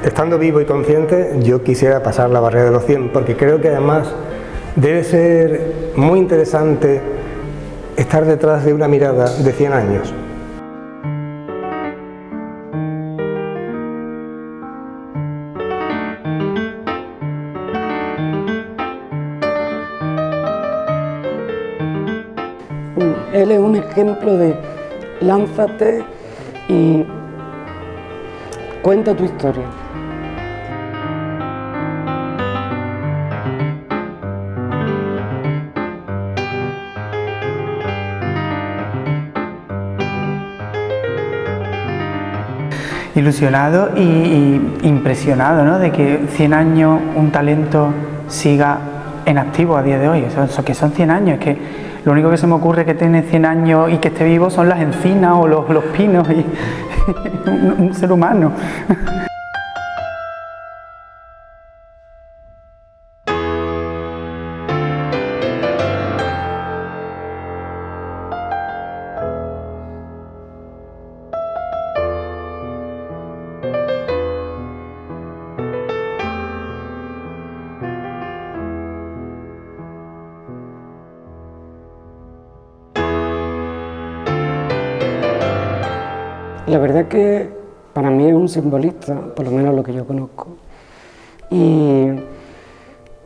estando vivo y consciente, yo quisiera pasar la barrera de los 100, porque creo que además debe ser muy interesante estar detrás de una mirada de 100 años. Él es un ejemplo de lánzate y cuenta tu historia. Ilusionado y impresionado, ¿no?, de que 100 años un talento siga en activo a día de hoy. Eso que son 100 años, es que lo único que se me ocurre que tiene 100 años y que esté vivo son las encinas o los pinos y un ser humano. La verdad que para mí es un simbolista, por lo menos lo que yo conozco. Y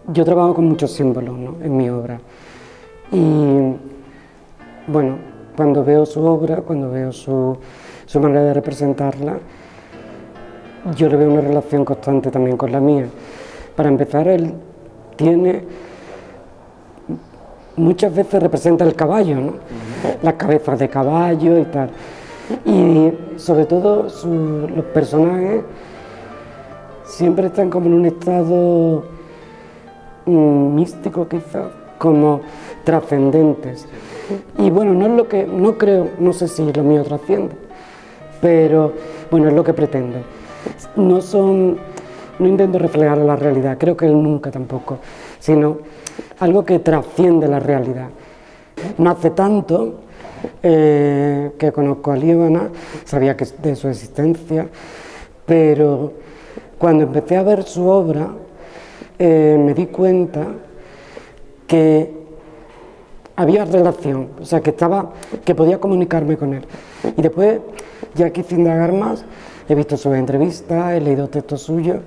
yo trabajo con muchos símbolos, ¿no?, en mi obra. Y bueno, cuando veo su obra, cuando veo su manera de representarla, yo le veo una relación constante también con la mía. Para empezar, él muchas veces representa el caballo, ¿no?, las cabezas de caballo y tal. Y sobre todo los personajes siempre están como en un estado místico, quizás, como trascendentes. Y bueno, no sé si lo mío trasciende, pero bueno, es lo que pretendo. No intento reflejar la realidad, creo que él nunca tampoco, sino algo que trasciende la realidad. No hace tanto que conozco a Líbana, sabía de su existencia, pero cuando empecé a ver su obra me di cuenta que había relación, o sea, que podía comunicarme con él. Y después, ya quise indagar más, he visto sus entrevistas, he leído textos suyos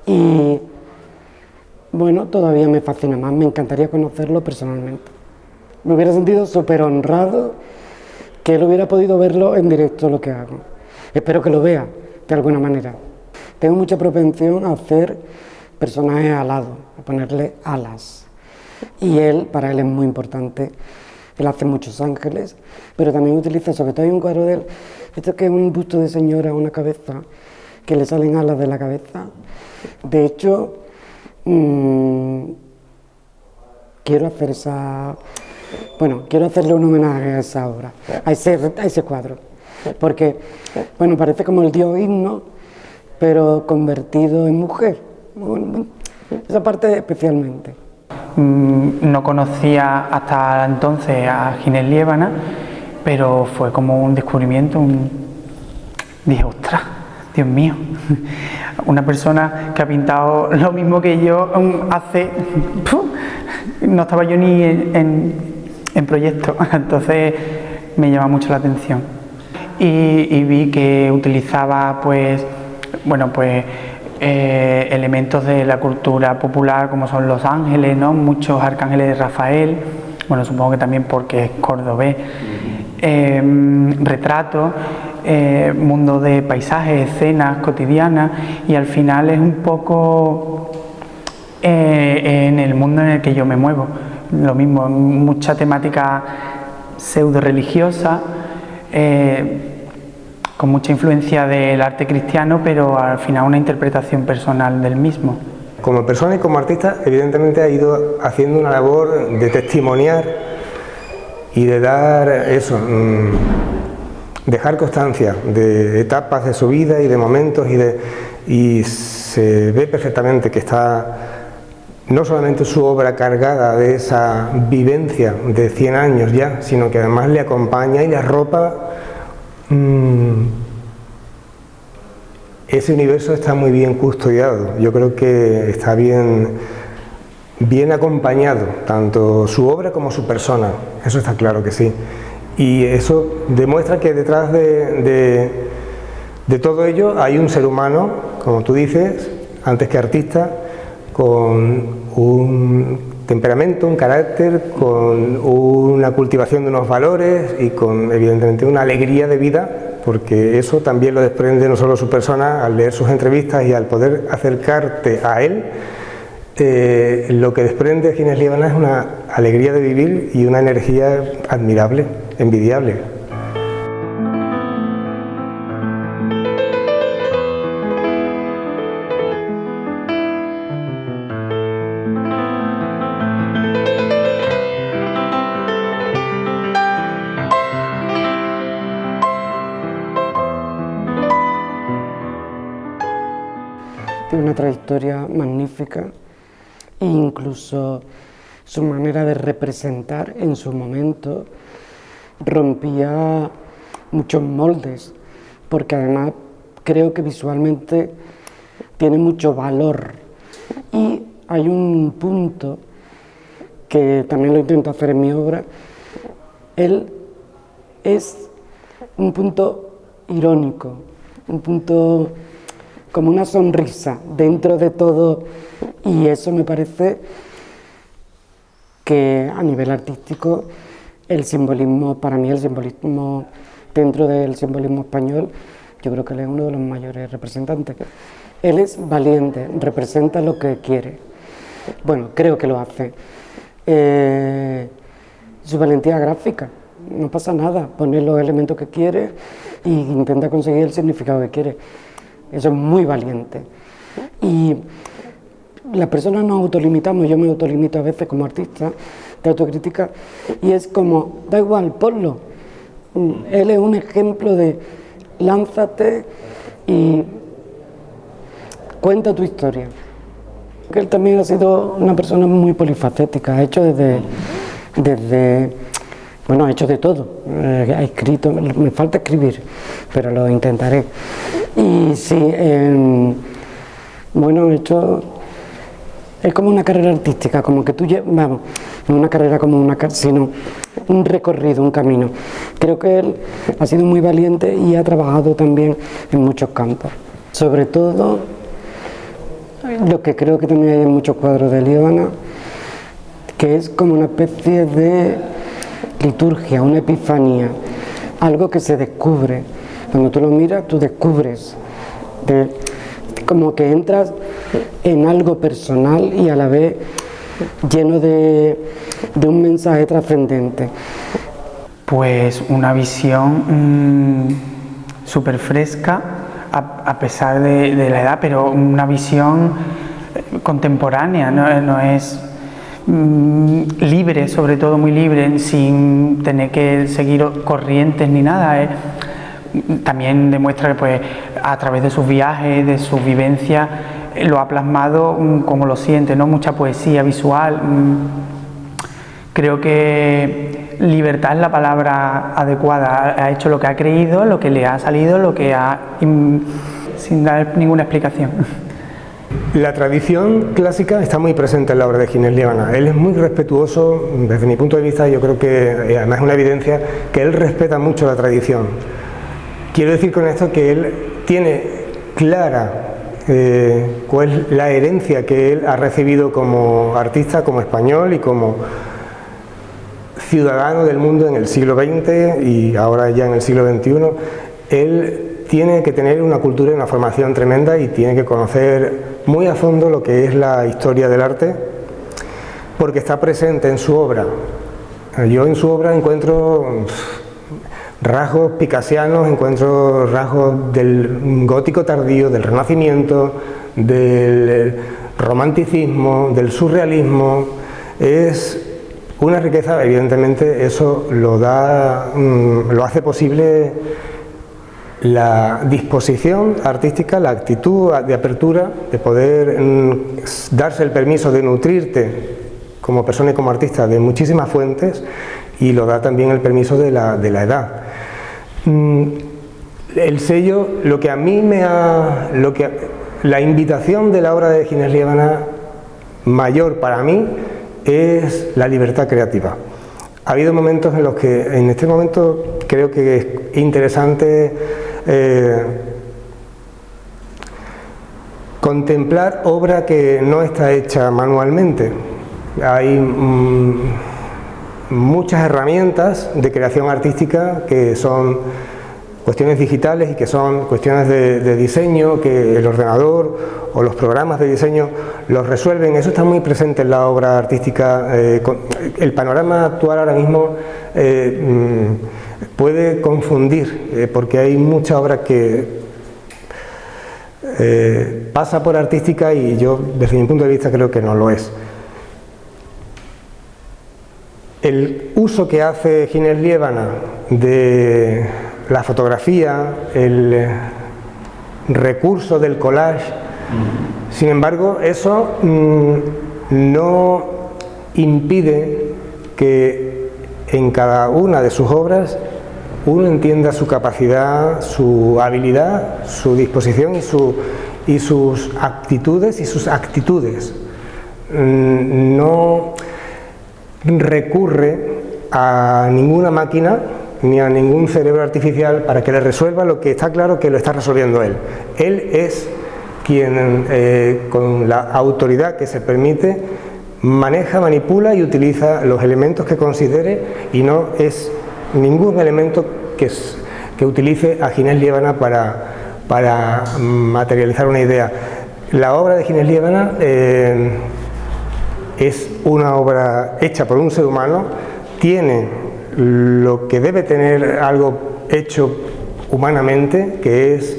y bueno, todavía me fascina más, me encantaría conocerlo personalmente. Me hubiera sentido súper honrado que él hubiera podido verlo en directo lo que hago. Espero que lo vea de alguna manera. Tengo mucha propensión a hacer personajes alados, a ponerle alas. Y para él es muy importante. Él hace muchos ángeles, pero también utiliza, sobre todo hay un cuadro de él, esto que es un busto de señora, una cabeza, que le salen alas de la cabeza. De hecho, quiero hacerle un homenaje a esa obra, a ese cuadro, porque, bueno, parece como el dios himno, pero convertido en mujer. Bueno, esa parte especialmente. No conocía hasta entonces a Ginés Liébana, pero fue como un descubrimiento, dije, ostras, Dios mío, una persona que ha pintado lo mismo que yo hace... No estaba yo ni en proyecto, entonces me llama mucho la atención. Y vi que utilizaba elementos de la cultura popular como son los ángeles, ¿no?, muchos arcángeles de Rafael, bueno, supongo que también porque es cordobés, retratos, mundo de paisajes, escenas cotidianas, y al final es un poco en el mundo en el que yo me muevo. Lo mismo, mucha temática pseudo religiosa, con mucha influencia del arte cristiano, pero al final una interpretación personal del mismo. Como persona y como artista, evidentemente ha ido haciendo una labor de testimoniar y de dar eso, dejar constancia de etapas de su vida y de momentos, y se ve perfectamente que está no solamente su obra cargada de esa vivencia de 100 años ya, sino que además le acompaña y le arropa ese universo está muy bien custodiado. Yo creo que está bien acompañado, tanto su obra como su persona, eso está claro que sí. Y eso demuestra que detrás de todo ello hay un ser humano, como tú dices, antes que artista, con un temperamento, un carácter, con una cultivación de unos valores y con evidentemente una alegría de vida, porque eso también lo desprende no solo su persona al leer sus entrevistas y al poder acercarte a él. Lo que desprende Ginés Liébana es una alegría de vivir y una energía admirable, envidiable. Tiene una trayectoria magnífica e incluso su manera de representar en su momento rompía muchos moldes, porque además creo que visualmente tiene mucho valor. Y hay un punto que también lo intento hacer en mi obra. Él es un punto irónico, un punto como una sonrisa dentro de todo, y eso me parece que a nivel artístico el simbolismo, para mí el simbolismo dentro del simbolismo español, yo creo que él es uno de los mayores representantes. Él es valiente, representa lo que quiere. Bueno, creo que lo hace. Su valentía gráfica, no pasa nada, pone los elementos que quiere e intenta conseguir el significado que quiere. Eso es muy valiente. Y las personas nos autolimitamos, yo me autolimito a veces como artista de autocrítica, y es como, da igual, ponlo. Él es un ejemplo de lánzate y cuenta tu historia. Que él también ha sido una persona muy polifacética, ha hecho bueno, ha hecho de todo, ha escrito, me falta escribir, pero lo intentaré. Y sí, bueno, he hecho, es como una carrera artística, como que tú vamos, no una carrera como una, sino un recorrido, un camino. Creo que él ha sido muy valiente y ha trabajado también en muchos campos. Sobre todo, lo que creo que también hay en muchos cuadros de Liébana, que es como una especie de liturgia, una epifanía, algo que se descubre. Cuando tú lo miras, tú descubres, como que entras en algo personal y a la vez lleno de un mensaje trascendente. Pues una visión súper fresca, a pesar de la edad, pero una visión contemporánea, no es libre, sobre todo muy libre, sin tener que seguir corrientes ni nada. También demuestra que pues, a través de sus viajes, de sus vivencias, lo ha plasmado como lo siente, ¿no? Mucha poesía visual. Creo que libertad es la palabra adecuada. Ha hecho lo que ha creído, lo que le ha salido, lo que ha... sin dar ninguna explicación. La tradición clásica está muy presente en la obra de Ginés Liébana. Él es muy respetuoso, desde mi punto de vista, yo creo que además es una evidencia que él respeta mucho la tradición. Quiero decir con esto que él tiene clara cuál es la herencia que él ha recibido como artista, como español y como ciudadano del mundo en el siglo XX y ahora ya en el siglo XXI. Él tiene que tener una cultura y una formación tremenda y tiene que conocer muy a fondo lo que es la historia del arte, porque está presente en su obra. Yo en su obra encuentro rasgos picasianos, encuentro rasgos del gótico tardío, del renacimiento, del romanticismo, del surrealismo. Es una riqueza, evidentemente eso lo hace posible la disposición artística, la actitud de apertura, de poder darse el permiso de nutrirte como persona y como artista de muchísimas fuentes, y lo da también el permiso de la edad. el sello, lo que a mí la invitación de la obra de Ginés Liébana mayor para mí es la libertad creativa. Ha habido momentos en los que, en este momento, creo que es interesante contemplar obra que no está hecha manualmente. Hay muchas herramientas de creación artística que son cuestiones digitales y que son cuestiones de diseño, que el ordenador o los programas de diseño los resuelven. Eso está muy presente en la obra artística. El panorama actual ahora mismo puede confundir, porque hay mucha obra que pasa por artística y yo, desde mi punto de vista, creo que no lo es. El uso que hace Ginés Liébana de la fotografía, el recurso del collage, sin embargo, eso no impide que en cada una de sus obras uno entienda su capacidad, su habilidad, su disposición y sus aptitudes y sus actitudes. No recurre a ninguna máquina ni a ningún cerebro artificial para que le resuelva lo que está claro que lo está resolviendo él. Él es quien, con la autoridad que se permite, maneja, manipula y utiliza los elementos que considere, y no es ningún elemento que utilice a Ginés Liébana para materializar una idea. La obra de Ginés Liébana es una obra hecha por un ser humano, tiene lo que debe tener algo hecho humanamente, que es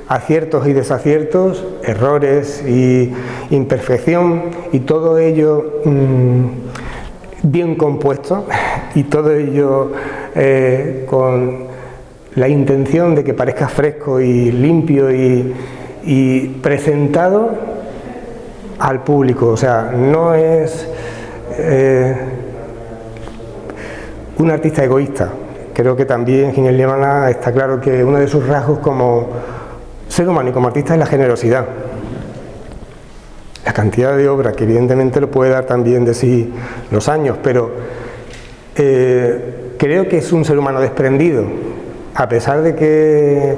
aciertos y desaciertos, errores y imperfección, y todo ello bien compuesto, y todo ello con la intención de que parezca fresco y limpio y presentado al público. O sea, no es un artista egoísta. Creo que también Ginés Liébana está claro que uno de sus rasgos como ser humano y como artista es la generosidad. La cantidad de obra, que evidentemente lo puede dar también de sí los años, pero creo que es un ser humano desprendido, a pesar de que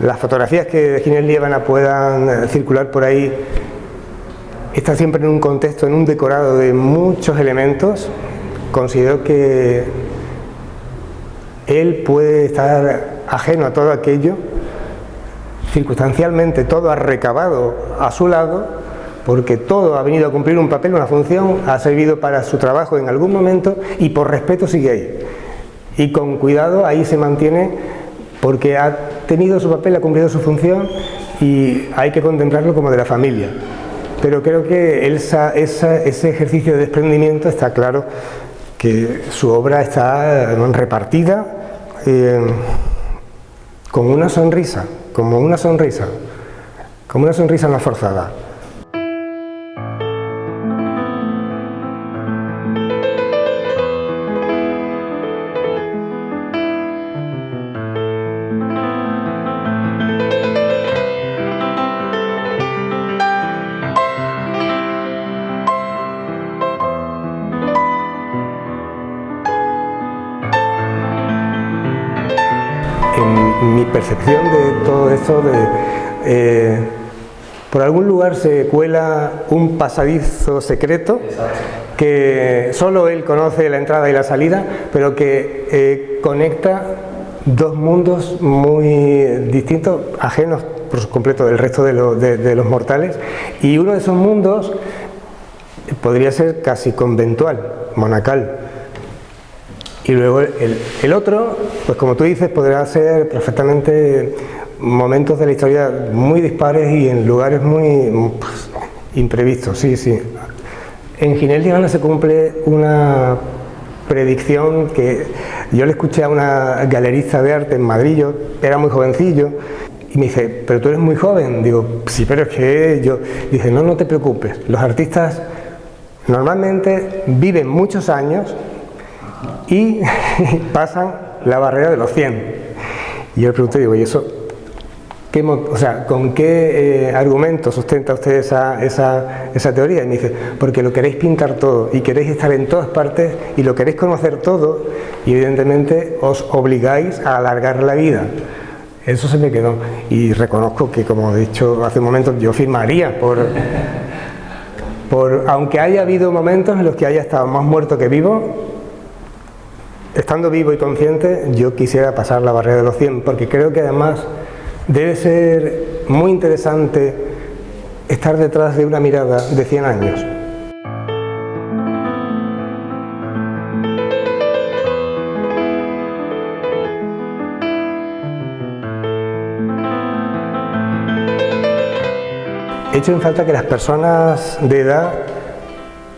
las fotografías que de Ginés Liébana puedan circular por ahí, está siempre en un contexto, en un decorado de muchos elementos. Considero que él puede estar ajeno a todo aquello, circunstancialmente todo ha recabado a su lado, porque todo ha venido a cumplir un papel, una función, ha servido para su trabajo en algún momento, y por respeto sigue ahí. Y con cuidado ahí se mantiene, porque ha tenido su papel, ha cumplido su función, y hay que contemplarlo como de la familia. Pero creo que ese ejercicio de desprendimiento, está claro que su obra está repartida con una sonrisa, como una sonrisa no forzada. En mi percepción de todo esto, por algún lugar se cuela un pasadizo secreto que solo él conoce la entrada y la salida, pero que conecta dos mundos muy distintos, ajenos por completo del resto de los mortales, y uno de esos mundos podría ser casi conventual, monacal. Y luego el otro, pues como tú dices, podrá ser perfectamente momentos de la historia muy dispares y en lugares muy imprevistos. Sí, sí. En Ginés Liébana se cumple una predicción que yo le escuché a una galerista de arte en Madrid. Yo era muy jovencillo y me dice: pero tú eres muy joven. Digo: sí, pero es que yo... Dice: no te preocupes, los artistas normalmente viven muchos años y pasan la barrera de los 100. Y yo le pregunté, digo: ¿y eso ¿con qué argumento sustenta usted esa teoría? Y me dice, porque lo queréis pintar todo y queréis estar en todas partes y lo queréis conocer todo y evidentemente os obligáis a alargar la vida. Eso se me quedó y reconozco que, como he dicho hace un momento, yo firmaría aunque haya habido momentos en los que haya estado más muerto que vivo, estando vivo y consciente, yo quisiera pasar la barrera de los 100, porque creo que además debe ser muy interesante estar detrás de una mirada de 100 años. He hecho en falta que las personas de edad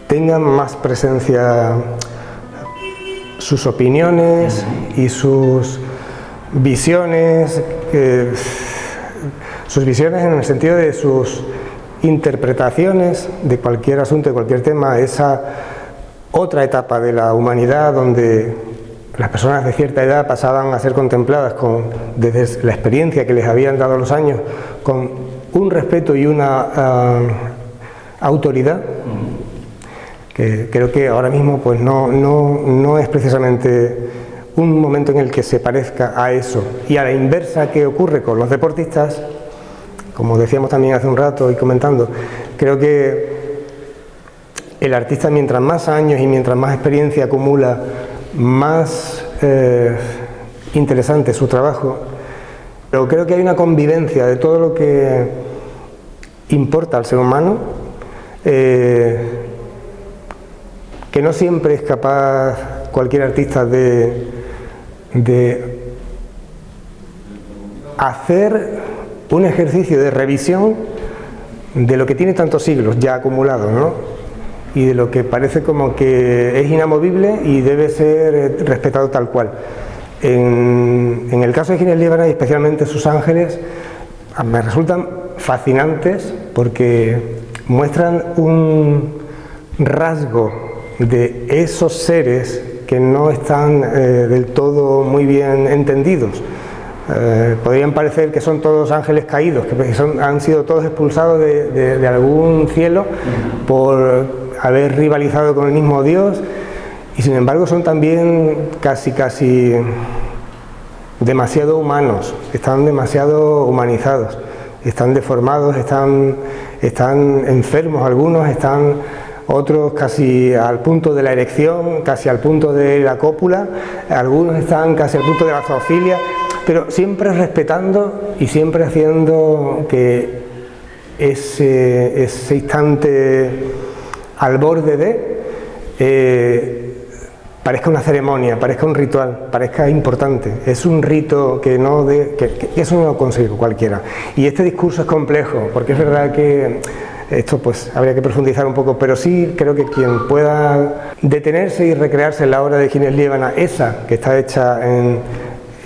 tengan más presencia, sus opiniones y sus visiones en el sentido de sus interpretaciones de cualquier asunto, de cualquier tema, esa otra etapa de la humanidad donde las personas de cierta edad pasaban a ser contempladas desde la experiencia que les habían dado los años, con un respeto y una autoridad que creo que ahora mismo pues no es precisamente un momento en el que se parezca a eso. Y a la inversa que ocurre con los deportistas, como decíamos también hace un rato y comentando, creo que el artista, mientras más años y mientras más experiencia acumula, más interesante es su trabajo. Pero creo que hay una convivencia de todo lo que importa al ser humano, que no siempre es capaz cualquier artista de hacer un ejercicio de revisión de lo que tiene tantos siglos ya acumulado, ¿no? Y de lo que parece como que es inamovible y debe ser respetado tal cual. En el caso de Ginés Líbana y especialmente sus ángeles, me resultan fascinantes porque muestran un rasgo de esos seres que no están del todo muy bien entendidos. Podrían parecer que son todos ángeles caídos, que han sido todos expulsados de algún cielo por haber rivalizado con el mismo Dios. Y sin embargo son también casi demasiado humanos, están demasiado humanizados, están deformados, están enfermos algunos, están otros casi al punto de la erección, casi al punto de la cópula, algunos están casi al punto de la zoofilia, pero siempre respetando y siempre haciendo que ese instante al borde de parezca una ceremonia, parezca un ritual, parezca importante. Es un rito que eso no lo consigue cualquiera. Y este discurso es complejo, porque es verdad que esto pues habría que profundizar un poco, pero sí creo que quien pueda detenerse y recrearse en la obra de Ginés Líbana, esa que está hecha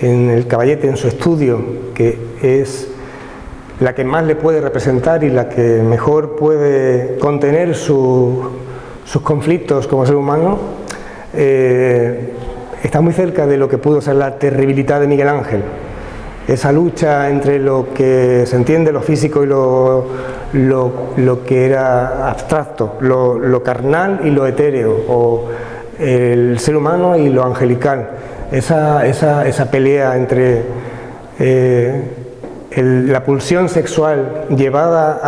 en el Caballete, en su estudio, que es la que más le puede representar y la que mejor puede contener sus conflictos como ser humano, está muy cerca de lo que pudo ser la terribilidad de Miguel Ángel, esa lucha entre lo que se entiende, lo físico y lo que era abstracto, lo carnal y lo etéreo, o el ser humano y lo angelical, esa pelea entre la pulsión sexual llevada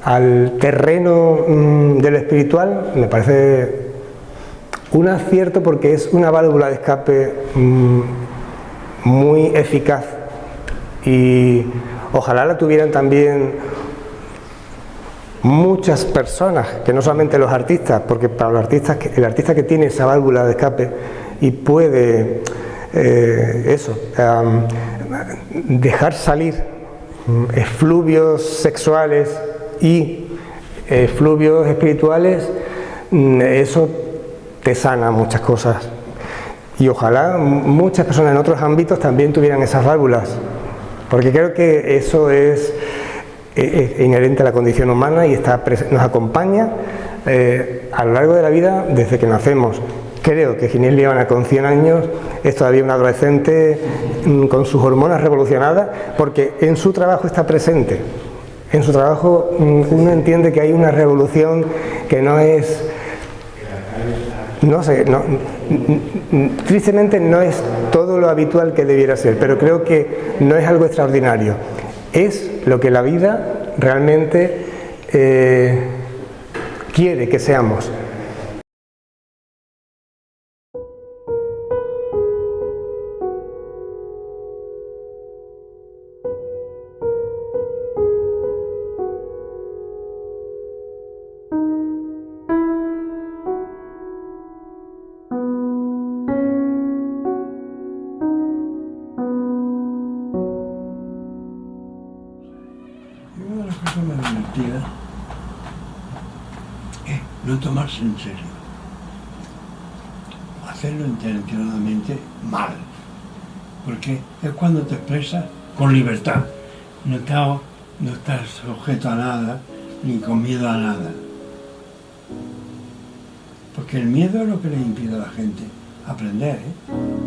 al terreno de lo espiritual, me parece un acierto porque es una válvula de escape muy eficaz y ojalá la tuvieran también muchas personas, que no solamente los artistas, porque para los artistas, el artista que tiene esa válvula de escape y puede dejar salir efluvios sexuales y efluvios espirituales, eso te sana muchas cosas. Y ojalá muchas personas en otros ámbitos también tuvieran esas válvulas, porque creo que eso es inherente a la condición humana y nos acompaña a lo largo de la vida desde que nacemos. creo que Ginés Líbana con 100 años es todavía un adolescente con sus hormonas revolucionadas, porque en su trabajo está presente. En su trabajo uno entiende que hay una revolución que no es, no sé, tristemente no es todo lo habitual que debiera ser, pero creo que no es algo extraordinario. Es lo que la vida realmente quiere que seamos. Una de las cosas más divertidas es no tomarse en serio, hacerlo intencionadamente mal, porque es cuando te expresas con libertad, no estás sujeto a nada, ni con miedo a nada, porque el miedo es lo que le impide a la gente aprender, ¿eh?